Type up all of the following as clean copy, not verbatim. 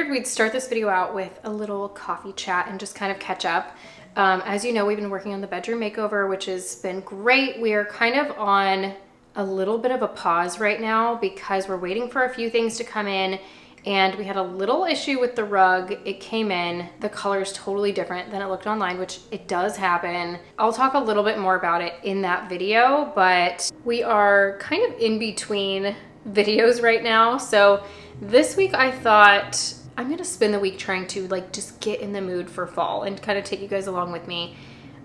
figured we'd start this video out with a little coffee chat and just kind of catch up. As you know, we've been working on the bedroom makeover, which has been great. We are kind of on a little bit of a pause right now because we're waiting for a few things to come in, and we had a little issue with the rug. It came in, the color is totally different than it looked online, which it does happen. I'll talk a little bit more about it in that video, but we are kind of in between videos right now. So this week I thought I'm gonna spend the week trying to just get in the mood for fall and kind of take you guys along with me.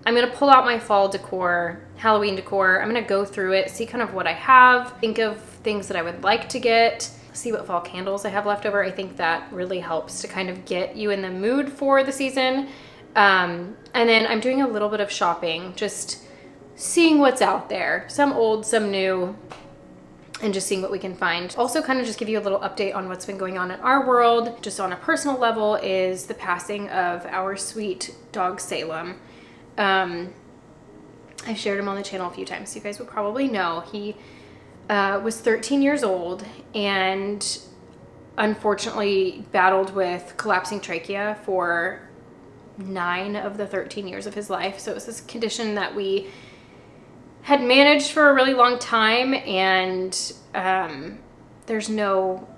I'm gonna pull out my fall decor, Halloween decor. I'm gonna go through it, see kind of what I have, think of things that I would like to get, see what fall candles I have left over. I think that really helps to kind of get you in the mood for the season. And then I'm doing a little bit of shopping, just seeing what's out there, some old, some new, and just seeing what we can find. Also kind of just give you a little update on what's been going on in our world. Just on a personal level is the passing of our sweet dog Salem. I've shared him on the channel a few times, so you guys will probably know. He was 13 years old and unfortunately battled with collapsing trachea for 9 of the 13 years of his life. So it was this condition that we had managed for a really long time, and there's no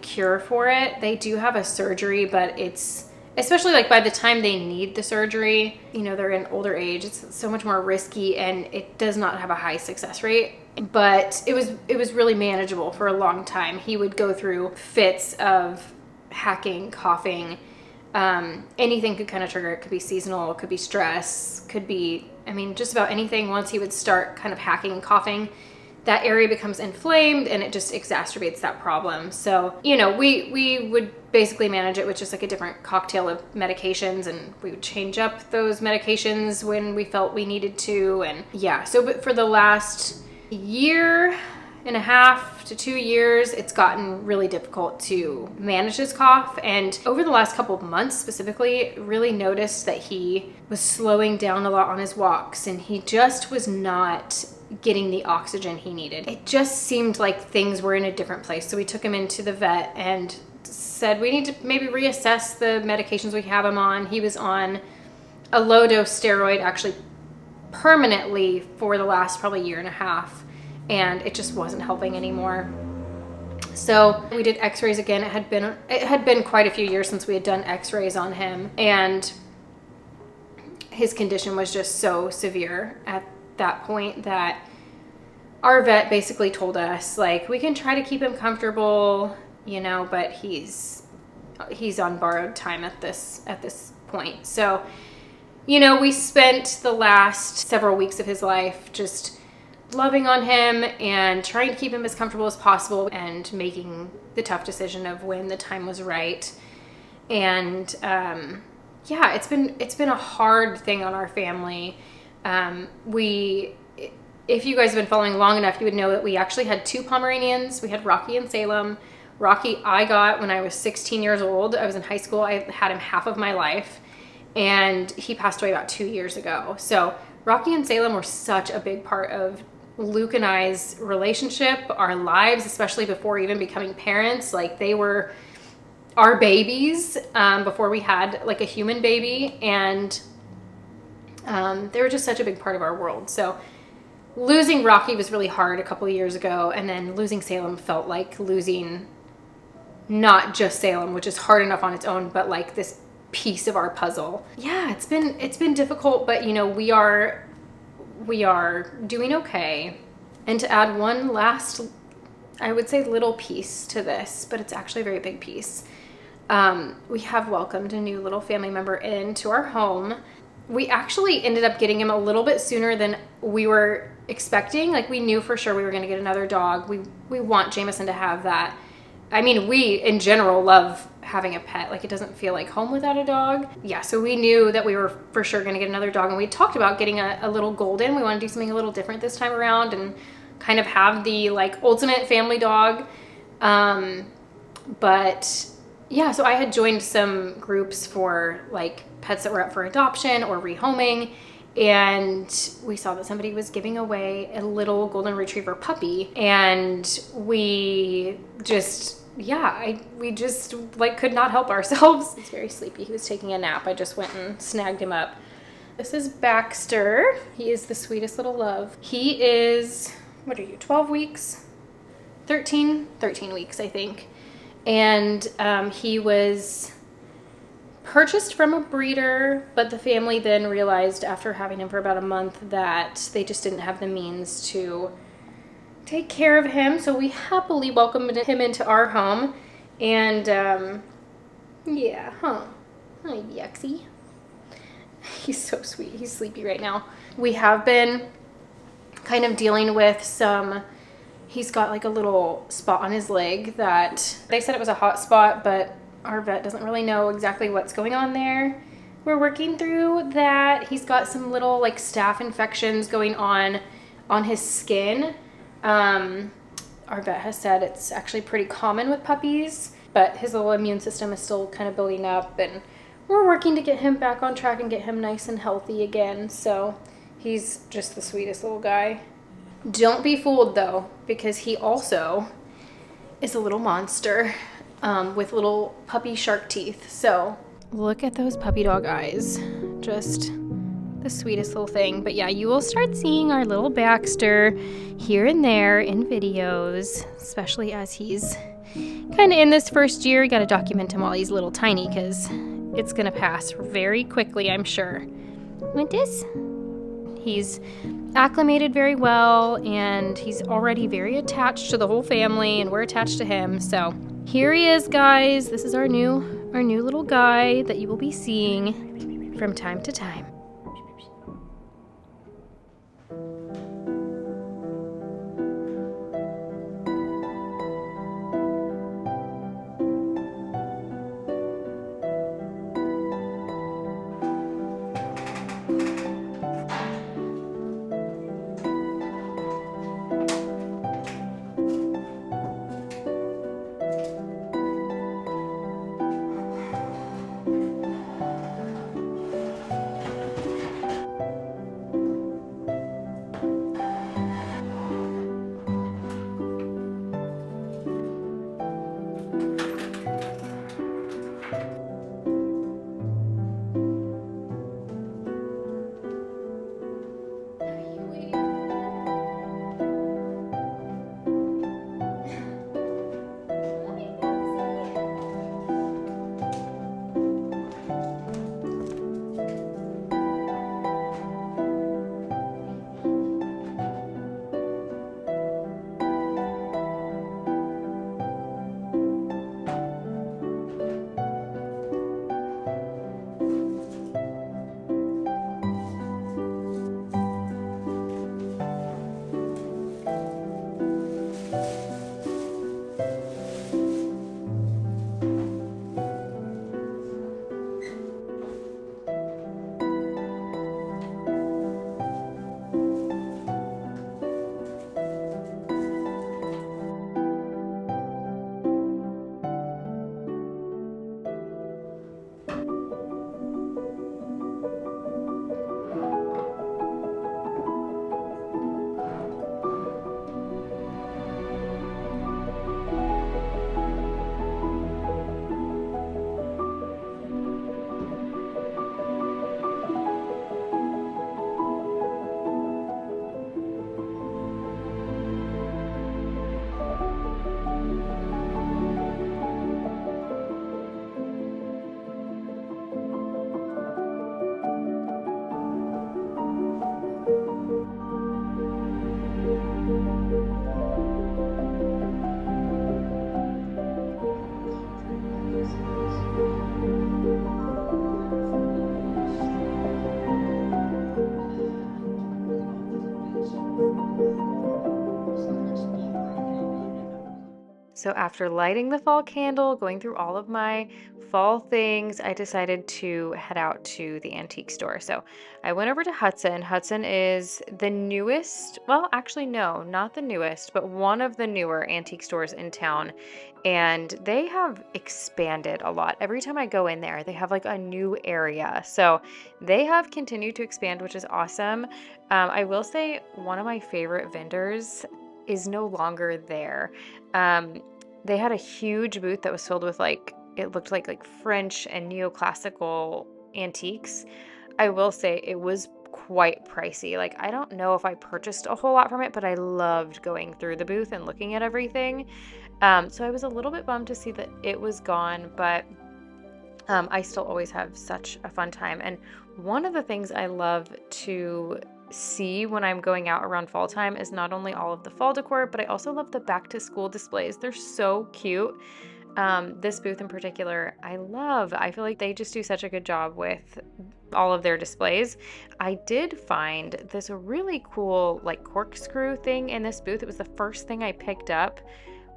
cure for it. They do have a surgery, but it's, especially by the time they need the surgery, you know, they're in older age, it's so much more risky and it does not have a high success rate. But it was really manageable for a long time. He would go through fits of hacking, coughing, anything could kind of trigger it. Could be seasonal, could be stress, could be, I mean, just about anything. Once he would start kind of hacking and coughing, that area becomes inflamed and it just exacerbates that problem. So, you know, we would basically manage it with just a different cocktail of medications, and we would change up those medications when we felt we needed to. And yeah, so but for the last year and a half to 2 years, it's gotten really difficult to manage his cough. And over the last couple of months specifically, really noticed that he was slowing down a lot on his walks, and he just was not getting the oxygen he needed. It just seemed like things were in a different place. So we took him into the vet and said we need to maybe reassess the medications we have him on. He was on a low dose steroid actually permanently for the last probably year and a half, and it just wasn't helping anymore. So we did x-rays again. It had been quite a few years since we had done x-rays on him, and his condition was just so severe at that point that our vet basically told us we can try to keep him comfortable, you know, but he's on borrowed time at this point. So, you know, we spent the last several weeks of his life just loving on him and trying to keep him as comfortable as possible and making the tough decision of when the time was right. And yeah, it's been a hard thing on our family. If you guys have been following long enough, you would know that we actually had 2 Pomeranians. We had Rocky and Salem. Rocky I got when I was 16 years old. I was in high school. I had him half of my life, and he passed away about 2 years ago. So Rocky and Salem were such a big part of Luke and I's relationship, our lives, especially before even becoming parents. They were our babies before we had a human baby, and they were just such a big part of our world. So losing Rocky was really hard a couple of years ago, and then losing Salem felt like losing not just Salem, which is hard enough on its own, but this piece of our puzzle. Yeah, it's been difficult, but you know, we are doing okay. And to add one last, I would say, little piece to this, but it's actually a very big piece. We have welcomed a new little family member into our home. We actually ended up getting him a little bit sooner than we were expecting. We knew for sure we were going to get another dog. We want Jameson to have that. I mean, we in general love having a pet. It doesn't feel like home without a dog. Yeah, so we knew that we were for sure going to get another dog, and we talked about getting a little golden. We want to do something a little different this time around and kind of have the ultimate family dog. But yeah, so I had joined some groups for pets that were up for adoption or rehoming, and we saw that somebody was giving away a little golden retriever puppy, and we just yeah, we just like could not help ourselves. He's very sleepy. He was taking a nap. I just went and snagged him up. This is Baxter. He is the sweetest little love. He is, what are you, 12 weeks? 13 weeks, I think. And he was purchased from a breeder, but the family then realized after having him for about a month that they just didn't have the means to take care of him. So we happily welcomed him into our home. And yeah, huh? Hi, Yuxie. He's so sweet. He's sleepy right now. We have been kind of dealing with some, he's got like a little spot on his leg that they said it was a hot spot, but our vet doesn't really know exactly what's going on there. We're working through that. He's got some little like staph infections going on his skin. Our vet has said it's actually pretty common with puppies, but his little immune system is still kind of building up, and we're working to get him back on track and get him nice and healthy again. So he's just the sweetest little guy. Don't be fooled though, because he also is a little monster with little puppy shark teeth. So look at those puppy dog eyes. Just the sweetest little thing. But yeah, you will start seeing our little Baxter here and there in videos, especially as he's kind of in this first year. You got to document him while he's little tiny, because it's going to pass very quickly, I'm sure. Want this? He's acclimated very well, and he's already very attached to the whole family, and we're attached to him. So here he is, guys. This is our new little guy that you will be seeing from time to time. So after lighting the fall candle, going through all of my fall things, I decided to head out to the antique store. So I went over to Hudson. Hudson is the newest, well, actually, no, not the newest, but one of the newer antique stores in town. And they have expanded a lot. Every time I go in there, they have like a new area. So they have continued to expand, which is awesome. I will say one of my favorite vendors is no longer there. they had a huge booth that was filled with like, it looked like French and neoclassical antiques. I will say it was quite pricey. Like, I don't know if I purchased a whole lot from it, but I loved going through the booth and looking at everything. So I was a little bit bummed to see that it was gone, but I still always have such a fun time. And one of the things I love to see when I'm going out around fall time is not only all of the fall decor, but I also love the back to school displays. They're so cute. This booth in particular, I love. I feel like they just do such a good job with all of their displays. I did find this really cool like corkscrew thing in this booth. It was the first thing I picked up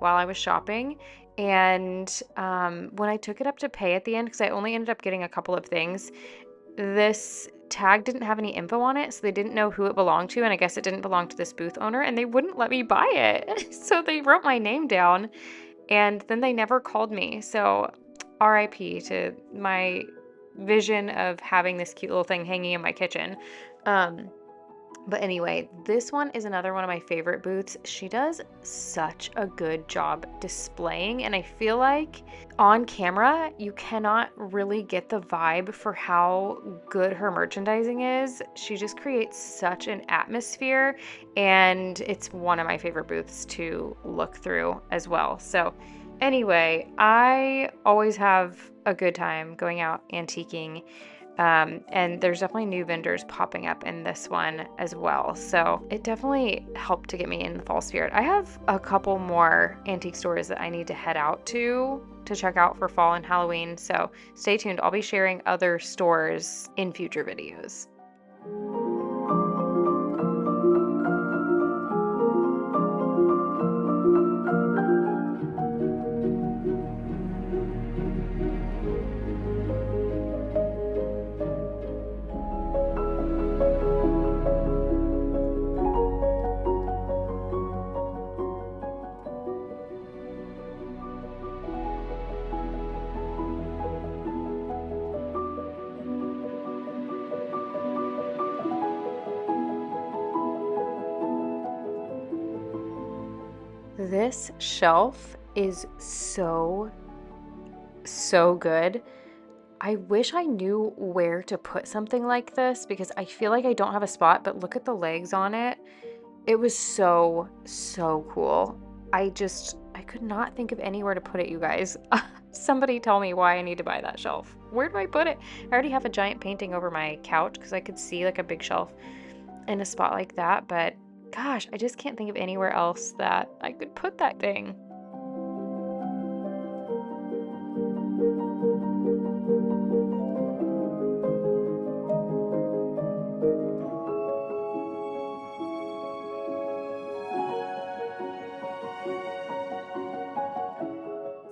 while I was shopping. And when I took it up to pay at the end, because I only ended up getting a couple of things, this tag didn't have any info on it, so they didn't know who it belonged to, and I guess it didn't belong to this booth owner, and they wouldn't let me buy it. So they wrote my name down, and then they never called me. So RIP to my vision of having this cute little thing hanging in my kitchen. But anyway, this one is another one of my favorite booths. She does such a good job displaying, and I feel like on camera, you cannot really get the vibe for how good her merchandising is. She just creates such an atmosphere, and it's one of my favorite booths to look through as well. So anyway, I always have a good time going out antiquing. And there's definitely new vendors popping up in this one as well. So it definitely helped to get me in the fall spirit. I have a couple more antique stores that I need to head out to check out for fall and Halloween. So stay tuned. I'll be sharing other stores in future videos. This shelf is so good. I wish I knew where to put something like this because I feel like I don't have a spot, but look at the legs on it. It was so cool. I could not think of anywhere to put it, you guys. Somebody tell me why I need to buy that shelf. Where do I put it? I already have a giant painting over my couch because I could see like a big shelf in a spot like that, but gosh, I just can't think of anywhere else that I could put that thing.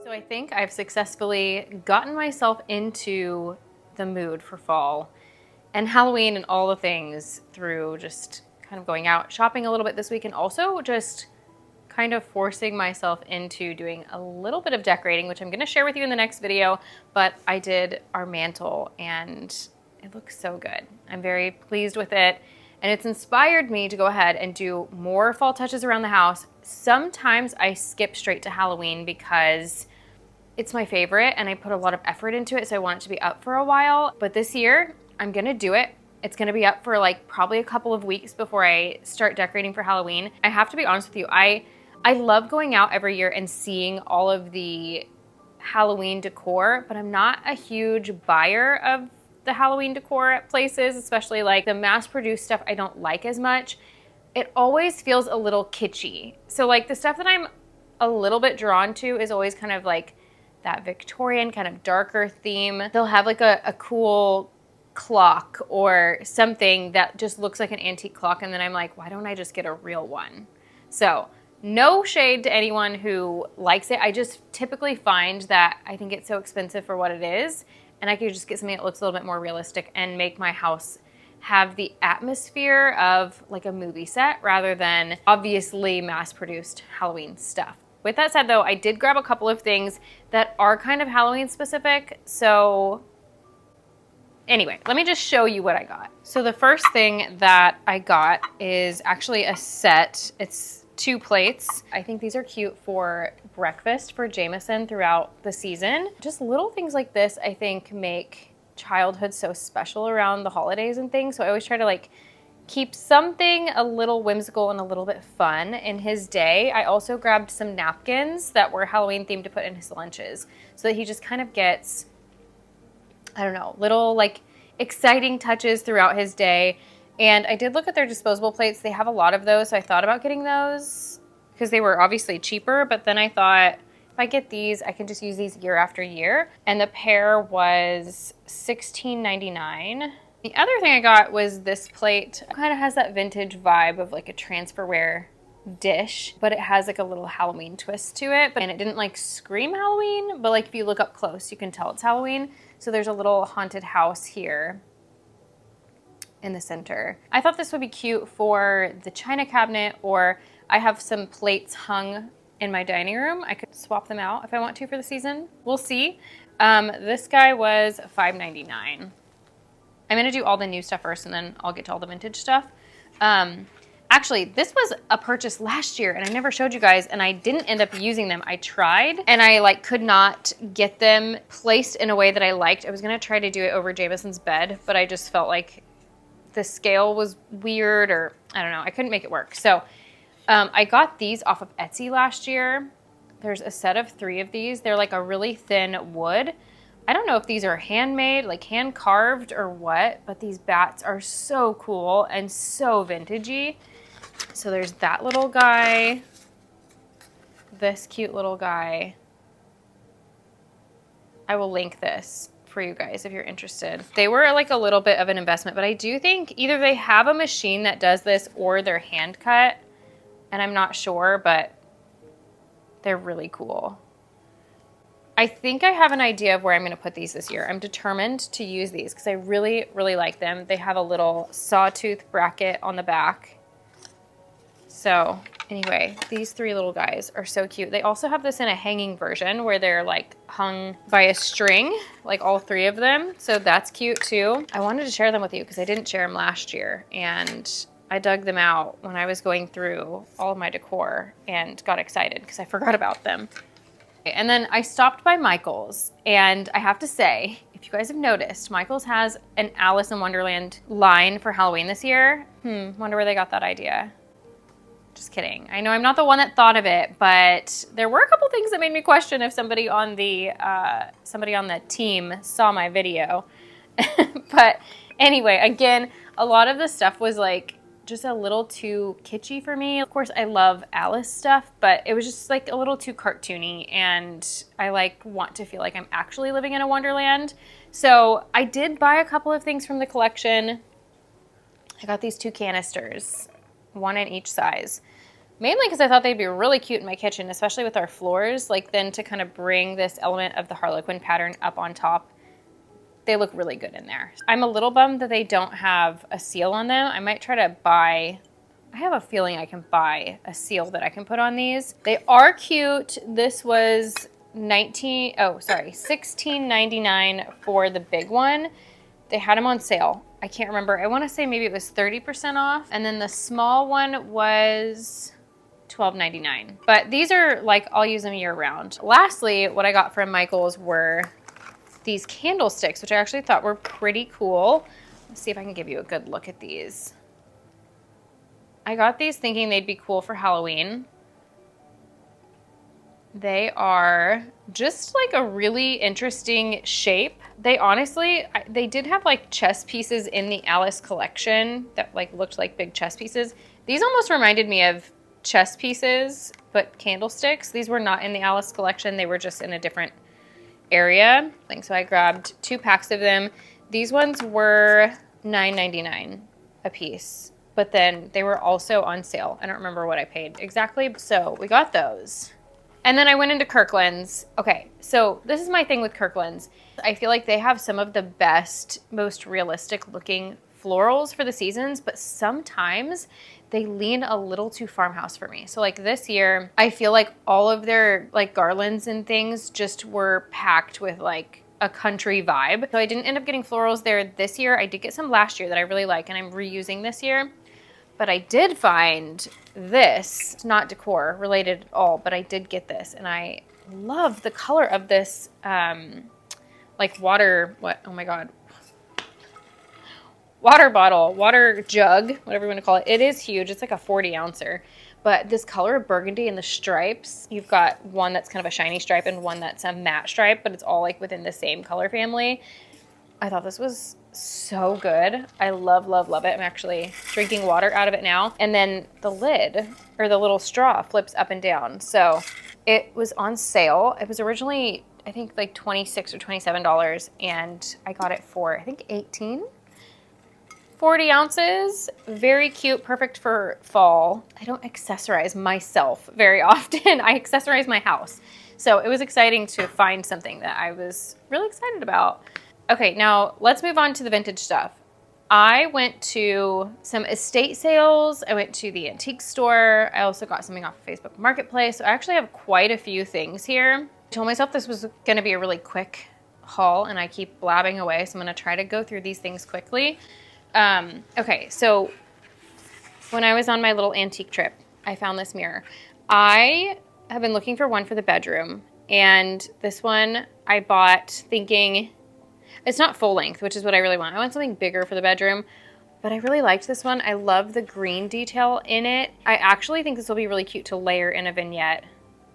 So I think I've successfully gotten myself into the mood for fall and Halloween and all the things through just kind of going out shopping a little bit this week and also just kind of forcing myself into doing a little bit of decorating, which I'm going to share with you in the next video. But I did our mantle and it looks so good. I'm very pleased with it. And it's inspired me to go ahead and do more fall touches around the house. Sometimes I skip straight to Halloween because it's my favorite and I put a lot of effort into it, so I want it to be up for a while. But this year, I'm gonna do it. It's gonna be up for like probably a couple of weeks before I start decorating for Halloween. I have to be honest with you, I love going out every year and seeing all of the Halloween decor, but I'm not a huge buyer of the Halloween decor at places, especially like the mass-produced stuff I don't like as much. It always feels a little kitschy. So like the stuff that I'm a little bit drawn to is always kind of like that Victorian kind of darker theme. They'll have like a cool clock or something that just looks like an antique clock, and then I'm like, why don't I just get a real one? So no shade to anyone who likes it. I just typically find that I think it's so expensive for what it is, and I could just get something that looks a little bit more realistic and make my house have the atmosphere of like a movie set rather than obviously mass-produced Halloween stuff. With that said though, I did grab a couple of things that are kind of Halloween specific. So anyway, let me just show you what I got. So the first thing that I got is actually a set. It's 2 plates. I think these are cute for breakfast for Jameson throughout the season. Just little things like this, I think, make childhood so special around the holidays and things. So I always try to like keep something a little whimsical and a little bit fun in his day. I also grabbed some napkins that were Halloween themed to put in his lunches so that he just kind of gets, I don't know, little like exciting touches throughout his day. And I did look at their disposable plates. They have a lot of those, so I thought about getting those because they were obviously cheaper, but then I thought if I get these, I can just use these year after year. And the pair was $16.99. The other thing I got was this plate. It kind of has that vintage vibe of like a transferware dish, but it has like a little Halloween twist to it. And it didn't like scream Halloween, but like if you look up close, you can tell it's Halloween. So there's a little haunted house here in the center. I thought this would be cute for the china cabinet, or I have some plates hung in my dining room. I could swap them out if I want to for the season. We'll see. This guy was $5.99. I'm gonna do all the new stuff first and then I'll get to all the vintage stuff. Actually, this was a purchase last year and I never showed you guys and I didn't end up using them. I tried and I like could not get them placed in a way that I liked. I was gonna try to do it over Jameson's bed, but I just felt like the scale was weird, or I don't know, I couldn't make it work. So I got these off of Etsy last year. There's a set of 3 of these. They're like a really thin wood. I don't know if these are handmade, like hand carved or what, but these bats are so cool and so vintagey. So there's that little guy, this cute little guy. I will link this for you guys if you're interested. They were like a little bit of an investment, but I do think either they have a machine that does this or they're hand cut, and I'm not sure, but they're really cool. I think I have an idea of where I'm going to put these this year. I'm determined to use these because I really, really like them. They have a little sawtooth bracket on the back. So anyway, these 3 little guys are so cute. They also have this in a hanging version where they're like hung by a string, like all 3 of them. So that's cute too. I wanted to share them with you because I didn't share them last year and I dug them out when I was going through all of my decor and got excited because I forgot about them. And then I stopped by Michael's, and I have to say, if you guys have noticed, Michael's has an Alice in Wonderland line for Halloween this year. Wonder where they got that idea. Just kidding. I know I'm not the one that thought of it, but there were a couple things that made me question if somebody on the team saw my video. But anyway, again, a lot of the stuff was like just a little too kitschy for me. Of course, I love Alice stuff, but it was just like a little too cartoony, and I like want to feel like I'm actually living in a wonderland. So I did buy a couple of things from the collection. I got these 2 canisters, 1 in each size, mainly because I thought they'd be really cute in my kitchen, especially with our floors, like then to kind of bring this element of the Harlequin pattern up on top. They look really good in there. I'm a little bummed that they don't have a seal on them. I might try to buy, I have a feeling I can buy a seal that I can put on these. They are cute. This was $16.99 for the big one. They had them on sale. I can't remember. I want to say maybe it was 30% off. And then the small one was $12.99. But these are like, I'll use them year round. Lastly, what I got from Michael's were these candlesticks, which I actually thought were pretty cool. Let's see if I can give you a good look at these. I got these thinking they'd be cool for Halloween. They are just like a really interesting shape. They honestly, they did have like chess pieces in the Alice collection that like looked like big chess pieces. These almost reminded me of chess pieces, but candlesticks. These were not in the Alice collection. They were just in a different area. So I grabbed 2 packs of them. These ones were $9.99 a piece, but then they were also on sale. I don't remember what I paid exactly. So we got those. And then I went into Kirkland's. Okay, so this is my thing with Kirkland's. I feel like they have some of the best, most realistic looking florals for the seasons, but sometimes they lean a little too farmhouse for me. So like this year, I feel like all of their like garlands and things just were packed with like a country vibe. So I didn't end up getting florals there this year. I did get some last year that I really like and I'm reusing this year. but I did find this. It's not decor related at all, but I did get this, and I love the color of this, like water, oh my God. Water bottle, water jug, whatever you want to call it. It is huge. It's like a 40 ouncer. But this color of burgundy and the stripes, you've got one that's kind of a shiny stripe and one that's a matte stripe, but it's all like within the same color family. I thought this was so good. I love, love, love it. I'm actually drinking water out of it now. And then the lid, or the little straw, flips up and down. So it was on sale. It was originally, I think, like $26 or $27, and I got it for, I think, $18. 40 ounces, very cute, perfect for fall. I don't accessorize myself very often. I accessorize my house. So it was exciting to find something that I was really excited about. Okay, now let's move on to the vintage stuff. I went to some estate sales. I went to the antique store. I also got something off of Facebook Marketplace. So I actually have quite a few things here. I told myself this was gonna be a really quick haul, and I keep blabbing away. So I'm gonna try to go through these things quickly. Okay, so when I was on my little antique trip, I found this mirror. I have been looking for one for the bedroom, and this one I bought thinking it's not full length, which is what I really want. I want something bigger for the bedroom, but I really liked this one. I love the green detail in it. I actually think this will be really cute to layer in a vignette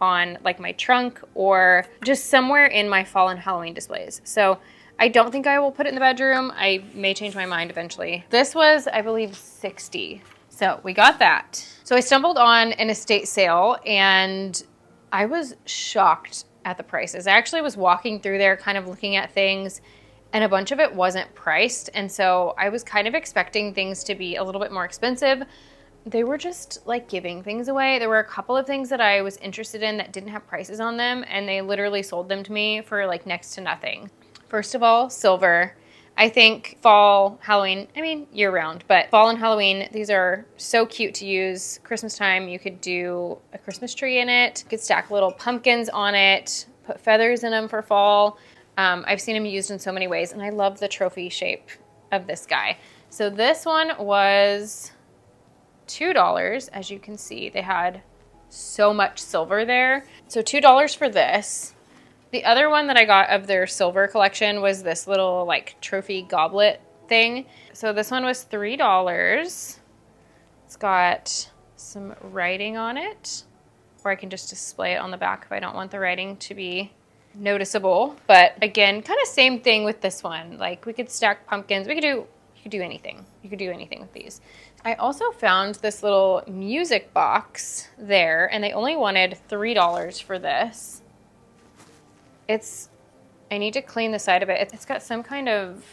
on like my trunk or just somewhere in my fall and Halloween displays. So I don't think I will put it in the bedroom. I may change my mind eventually. This was, I believe, $60. So we got that. So I stumbled on an estate sale, and I was shocked at the prices. I actually was walking through there kind of looking at things, and a bunch of it wasn't priced. And so I was kind of expecting things to be a little bit more expensive. They were just like giving things away. There were a couple of things that I was interested in that didn't have prices on them, and they literally sold them to me for like next to nothing. First of all, silver. I think fall, Halloween, I mean year round, but fall and Halloween, these are so cute to use. Christmas time, you could do a Christmas tree in it. You could stack little pumpkins on it, put feathers in them for fall. I've seen them used in so many ways, and I love the trophy shape of this guy. So this one was $2, as you can see. They had so much silver there. So $2 for this. The other one that I got of their silver collection was this little like trophy goblet thing. So this one was $3. It's got some writing on it, or I can just display it on the back if I don't want the writing to be noticeable. But again, kind of same thing with this one. Like we could stack pumpkins. You could do anything. You could do anything with these. I also found this little music box there, and they only wanted $3 for this. I need to clean the side of it. It's got some kind of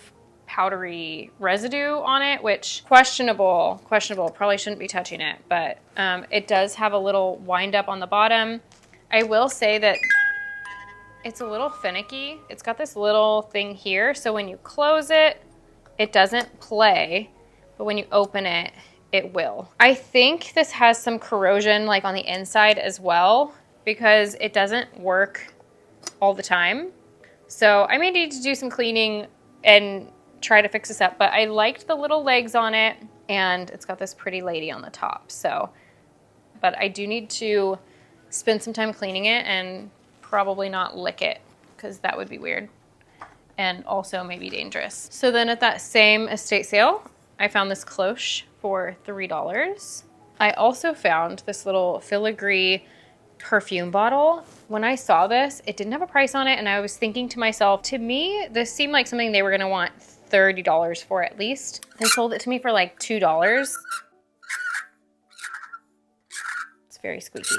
powdery residue on it, which questionable, probably shouldn't be touching it, but it does have a little wind up on the bottom. I will say that it's a little finicky. It's got this little thing here, so when you close it, it doesn't play, but when you open it, it will. I think this has some corrosion like on the inside as well, because it doesn't work all the time. So I may need to do some cleaning and try to fix this up, but I liked the little legs on it, and it's got this pretty lady on the top. So, but I do need to spend some time cleaning it and probably not lick it, because that would be weird and also maybe dangerous. So then at that same estate sale, I found this cloche for $3. I also found this little filigree perfume bottle. When I saw this, it didn't have a price on it, and I was thinking to myself, to me, this seemed like something they were gonna want $30 for at least. They sold it to me for like $2. It's very squeaky.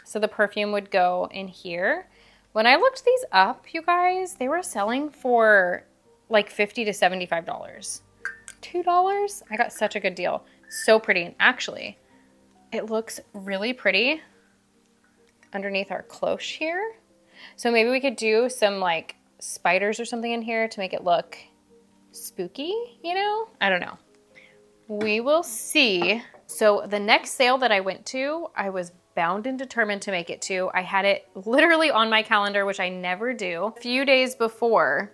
So the perfume would go in here. When I looked these up, you guys, they were selling for like $50 to $75. $2? I got such a good deal. So pretty, and actually, it looks really pretty underneath our cloche here. So maybe we could do some like spiders or something in here to make it look spooky, you know? I don't know. We will see. So the next sale that I went to, I was bound and determined to make it to. I had it literally on my calendar, which I never do. A few days before,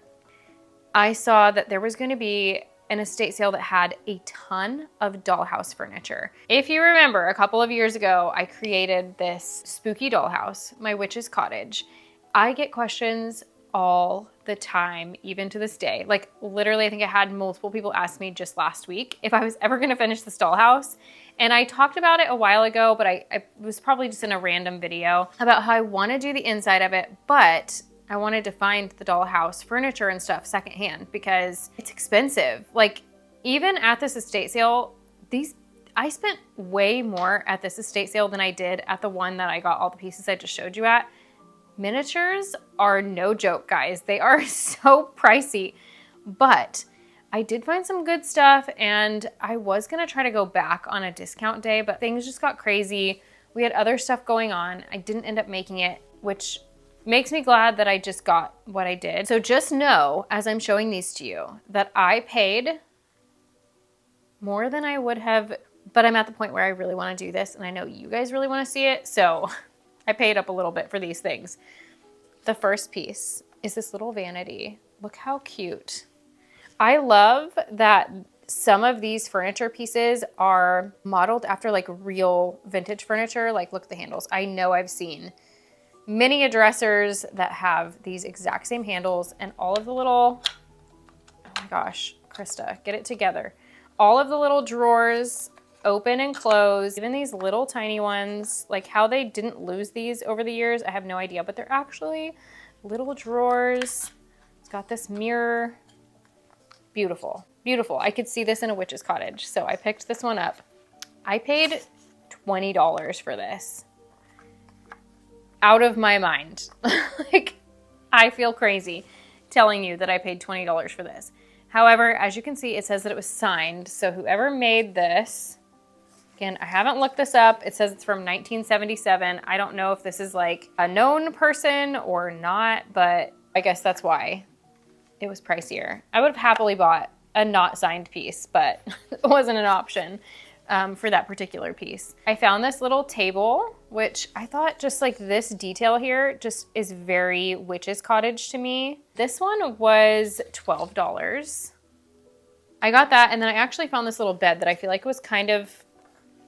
I saw that there was going to be an estate sale that had a ton of dollhouse furniture. If you remember, a couple of years ago, I created this spooky dollhouse, my witch's cottage. I get questions all the time, even to this day. Like literally, I think I had multiple people ask me just last week if I was ever gonna finish this dollhouse. And I talked about it a while ago, but I was probably just in a random video about how I wanna do the inside of it, but I wanted to find the dollhouse furniture and stuff secondhand because it's expensive. Like even at this estate sale, I spent way more at this estate sale than I did at the one that I got all the pieces I just showed you at. Miniatures are no joke, guys. They are so pricey, but I did find some good stuff and I was gonna try to go back on a discount day, but things just got crazy. We had other stuff going on. I didn't end up making it, which makes me glad that I just got what I did. So just know, as I'm showing these to you, that I paid more than I would have, but I'm at the point where I really wanna do this and I know you guys really wanna see it, so I paid up a little bit for these things. The first piece is this little vanity. Look how cute. I love that some of these furniture pieces are modeled after like real vintage furniture. Like look at the handles. I know I've seen many dressers that have these exact same handles and all of the little, oh my gosh, Krista, get it together. All of the little drawers open and close, even these little tiny ones, like how they didn't lose these over the years, I have no idea, but they're actually little drawers. It's got this mirror. Beautiful, beautiful. I could see this in a witch's cottage. So I picked this one up. I paid $20 for this. Out of my mind. Like, I feel crazy telling you that I paid $20 for this. However, as you can see, it says that it was signed. So whoever made this, again, I haven't looked this up. It says it's from 1977. I don't know if this is like a known person or not, but I guess that's why it was pricier. I would have happily bought a not signed piece, but it wasn't an option for that particular piece. I found this little table, which I thought just like this detail here just is very witch's cottage to me. This one was $12. I got that, and then I actually found this little bed that I feel like was kind of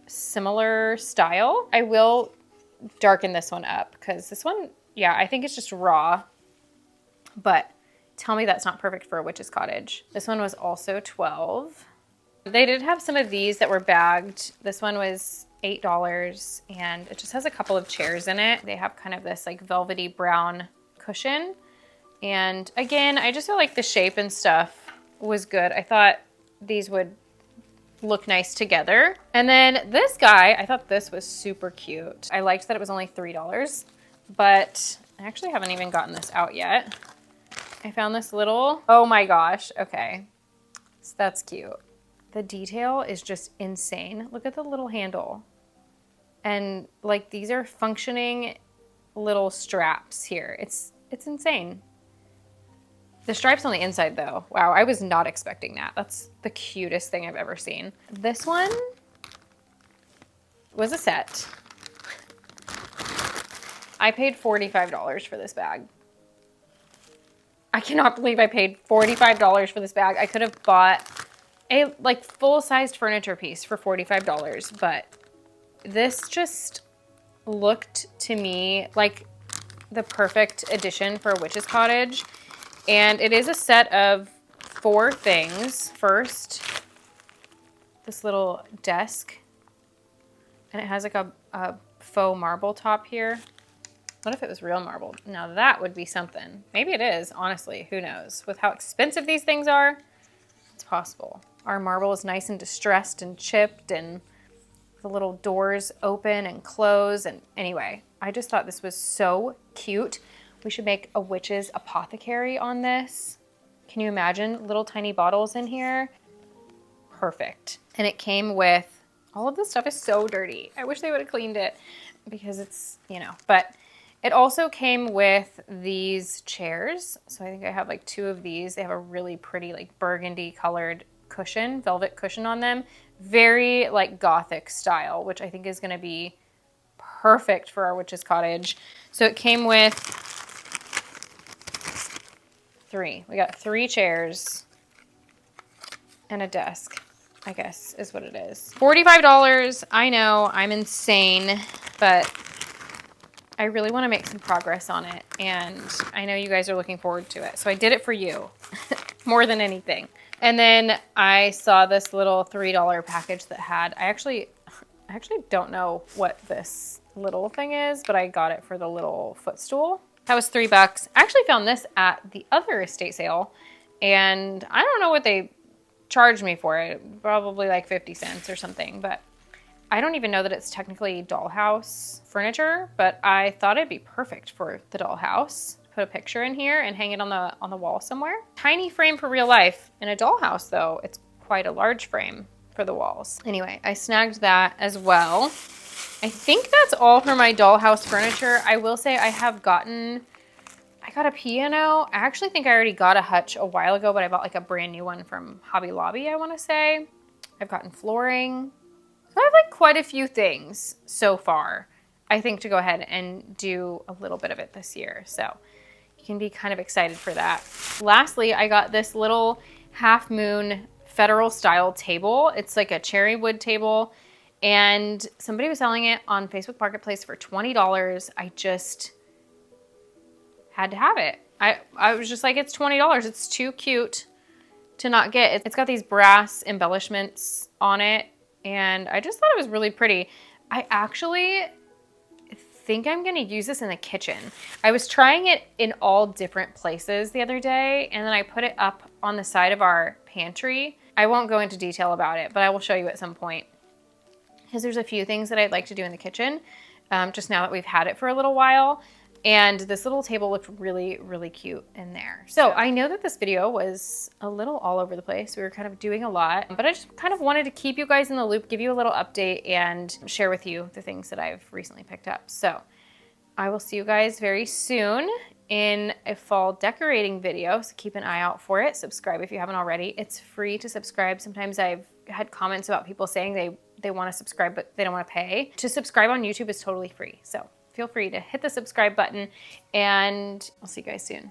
similar style. I will darken this one up because this one, yeah, I think it's just raw, but tell me that's not perfect for a witch's cottage. This one was also $12. They did have some of these that were bagged. This one was $8 and it just has a couple of chairs in it. They have kind of this like velvety brown cushion. And again, I just feel like the shape and stuff was good. I thought these would look nice together. And then this guy, I thought this was super cute. I liked that it was only $3, but I actually haven't even gotten this out yet. I found this little, oh my gosh, okay. So that's cute. The detail is just insane. Look at the little handle. And like these are functioning little straps here. It's insane. The stripes on the inside though, wow, I was not expecting that. That's the cutest thing I've ever seen. This one was a set. I paid $45 for this bag. I cannot believe I paid $45 for this bag. I could have bought a like full-sized furniture piece for $45, but this just looked to me like the perfect addition for a witch's cottage. And it is a set of 4 things. First, this little desk, and it has like a faux marble top here. What if it was real marble? Now that would be something. Maybe it is, honestly, who knows? With how expensive these things are, it's possible. Our marble is nice and distressed and chipped, and the little doors open and close. And anyway, I just thought this was so cute. We should make a witch's apothecary on this. Can you imagine little tiny bottles in here? Perfect. And it came with, all of this stuff is so dirty. I wish they would have cleaned it because it's, you know, but it also came with these chairs. So I think I have like 2 of these. They have a really pretty like burgundy colored cushion, velvet cushion on them. Very like Gothic style, which I think is gonna be perfect for our witch's cottage. So it came with 3. We got 3 chairs. and a desk, I guess is what it is. $45. I know I'm insane, but I really want to make some progress on it. And I know you guys are looking forward to it. So I did it for you more than anything. And then I saw this little $3 package that had, I actually don't know what this little thing is, but I got it for the little footstool. That was $3. I actually found this at the other estate sale, and I don't know what they charged me for it. Probably like 50 cents or something, but I don't even know that it's technically dollhouse furniture, but I thought it'd be perfect for the dollhouse. Put a picture in here and hang it on the wall somewhere. Tiny frame for real life. In a dollhouse though, it's quite a large frame for the walls. Anyway, I snagged that as well. I think that's all for my dollhouse furniture. I will say I got a piano. I actually think I already got a hutch a while ago, but I bought like a brand new one from Hobby Lobby, I want to say. I've gotten flooring. So I have like quite a few things so far, I think, to go ahead and do a little bit of it this year. So you can be kind of excited for that. Lastly, I got this little half moon federal style table. It's like a cherry wood table, and somebody was selling it on Facebook Marketplace for $20. I just had to have it. I was just like, it's $20. It's too cute to not get. It's got these brass embellishments on it, and I just thought it was really pretty. I actually think I'm gonna use this in the kitchen. I was trying it in all different places the other day, and then I put it up on the side of our pantry. I won't go into detail about it, but I will show you at some point, because there's a few things that I'd like to do in the kitchen, just now that we've had it for a little while. And this little table looked really, really cute in there. So I know that this video was a little all over the place. We were kind of doing a lot, but I just kind of wanted to keep you guys in the loop, give you a little update, and share with you the things that I've recently picked up. So I will see you guys very soon in a fall decorating video, so keep an eye out for it. Subscribe if you haven't already. It's free to subscribe. Sometimes I've had comments about people saying they want to subscribe, but they don't want to pay. To subscribe on YouTube is totally free. So feel free to hit the subscribe button, and I'll see you guys soon.